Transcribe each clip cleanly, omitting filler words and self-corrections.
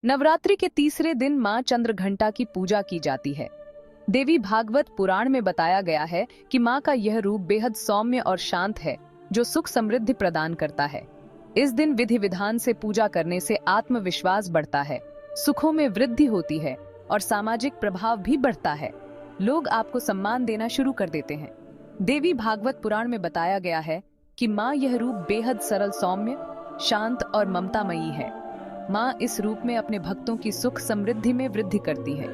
नवरात्रि के तीसरे दिन मां चंद्रघंटा की पूजा की जाती है। देवी भागवत पुराण में बताया गया है कि मां का यह रूप बेहद सौम्य और शांत है, जो सुख समृद्धि प्रदान करता है। इस दिन विधि विधान से पूजा करने से आत्मविश्वास बढ़ता है, सुखों में वृद्धि होती है और सामाजिक प्रभाव भी बढ़ता है। लोग आपको सम्मान देना शुरू कर देते हैं। देवी भागवत पुराण में बताया गया है कि मां यह रूप बेहद सरल, सौम्य, शांत और ममतामयी है। मां इस रूप में अपने भक्तों की सुख समृद्धि में वृद्धि करती है।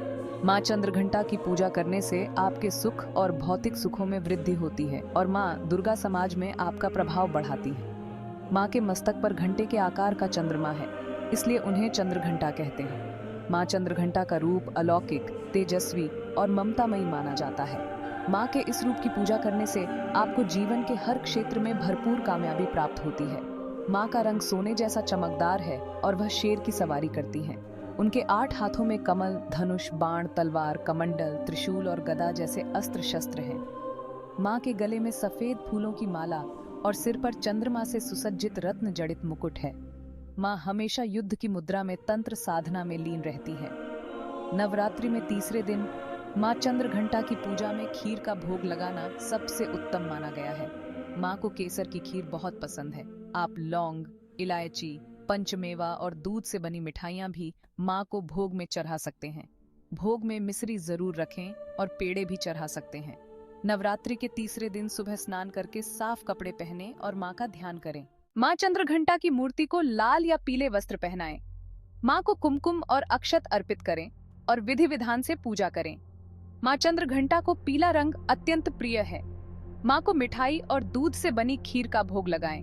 मां चंद्रघंटा की पूजा करने से आपके सुख और भौतिक सुखों में वृद्धि होती है और मां दुर्गा समाज में आपका प्रभाव बढ़ाती है। मां के मस्तक पर घंटे के आकार का चंद्रमा है, इसलिए उन्हें चंद्रघंटा कहते हैं। मां चंद्रघंटा का रूप अलौकिक, तेजस्वी और ममतामयी माना जाता है। मां के इस रूप की पूजा करने से आपको जीवन के हर क्षेत्र में भरपूर कामयाबी प्राप्त होती है। मां का रंग सोने जैसा चमकदार है और वह शेर की सवारी करती हैं। उनके 8 हाथों में कमल, धनुष, बाण, तलवार, कमंडल, त्रिशूल और गदा जैसे अस्त्र शस्त्र हैं। मां के गले में सफेद फूलों की माला और सिर पर चंद्रमा से सुसज्जित रत्न जड़ित मुकुट है। मां हमेशा युद्ध की मुद्रा में तंत्र साधना में लीन रहती है। नवरात्रि में तीसरे दिन मां चंद्रघंटा की पूजा में खीर का भोग लगाना सबसे उत्तम माना गया है। मां को केसर की खीर बहुत पसंद है। आप लौंग, इलायची, पंचमेवा और दूध से बनी मिठाइयां भी मां को भोग में चढ़ा सकते हैं। भोग में मिश्री जरूर रखें और पेड़े भी चढ़ा सकते हैं। नवरात्रि के तीसरे दिन सुबह स्नान करके साफ कपड़े पहने और मां का ध्यान करें। मां चंद्रघंटा की मूर्ति को लाल या पीले वस्त्र पहनाएं। मां को कुमकुम और अक्षत अर्पित करें और विधि विधान से पूजा करें। मां चंद्रघंटा को पीला रंग अत्यंत प्रिय है। मां को मिठाई और दूध से बनी खीर का भोग लगाएं।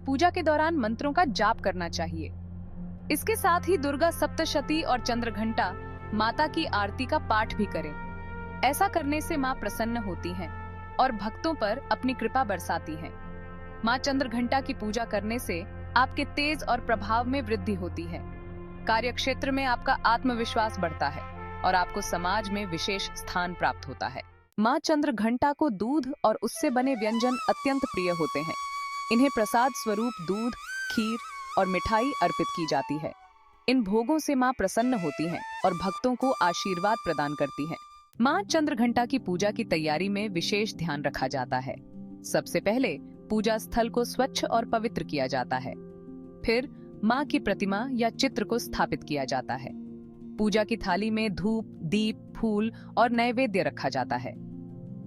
पूजा के दौरान मंत्रों का जाप करना चाहिए। इसके साथ ही दुर्गा सप्तशती और चंद्रघंटा माता की आरती का पाठ भी करें। ऐसा करने से मां प्रसन्न होती हैं और भक्तों पर अपनी कृपा बरसाती हैं। मां चंद्रघंटा की पूजा करने से आपके तेज और प्रभाव में वृद्धि होती है। कार्यक्षेत्र में आपका आत्मविश्वास बढ़ता है और आपको समाज में विशेष स्थान प्राप्त होता है। मां चंद्रघंटा को दूध और उससे बने व्यंजन अत्यंत प्रिय होते हैं। इन्हें प्रसाद स्वरूप दूध, खीर और मिठाई अर्पित की जाती है। इन भोगों से मां प्रसन्न होती हैं और भक्तों को आशीर्वाद प्रदान करती हैं। मां चंद्रघंटा की पूजा की तैयारी में विशेष ध्यान रखा जाता है। सबसे पहले पूजा स्थल को स्वच्छ और पवित्र किया जाता है। फिर मां की प्रतिमा या चित्र को स्थापित किया जाता है। पूजा की थाली में धूप, दीप, फूल और नैवेद्य रखा जाता है।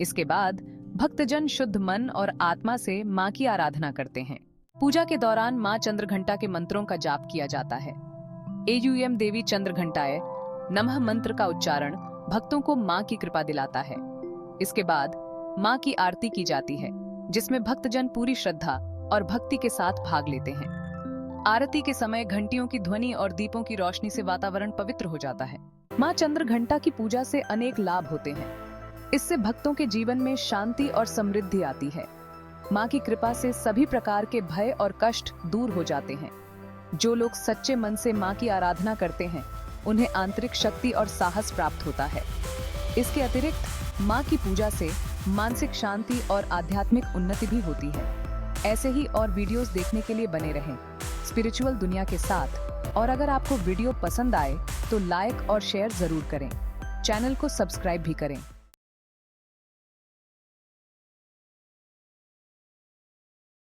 इसके बाद भक्तजन शुद्ध मन और आत्मा से मां की आराधना करते हैं। पूजा के दौरान मां चंद्रघंटा के मंत्रों का जाप किया जाता है। एयूएम देवी चंद्रघंटाय नमः मंत्र का उच्चारण भक्तों को मां की कृपा दिलाता है। इसके बाद मां की आरती की जाती है, जिसमें भक्तजन पूरी श्रद्धा और भक्ति के साथ भाग लेते हैं। आरती के समय घंटियों की ध्वनि और दीपों की रोशनी से वातावरण पवित्र हो जाता है। मां चंद्रघंटा की पूजा से अनेक लाभ होते हैं। इससे भक्तों के जीवन में शांति और समृद्धि आती है। मां की कृपा से सभी प्रकार के भय और कष्ट दूर हो जाते हैं। जो लोग सच्चे मन से मां की आराधना करते हैं, उन्हें आंतरिक शक्ति और साहस प्राप्त होता है। इसके अतिरिक्त मां की पूजा से मानसिक शांति और आध्यात्मिक उन्नति भी होती है। ऐसे ही और वीडियोस देखने के लिए बने रहें स्पिरिचुअल दुनिया के साथ। और अगर आपको वीडियो पसंद आए तो लाइक और शेयर जरूर करें। चैनल को सब्सक्राइब भी करें।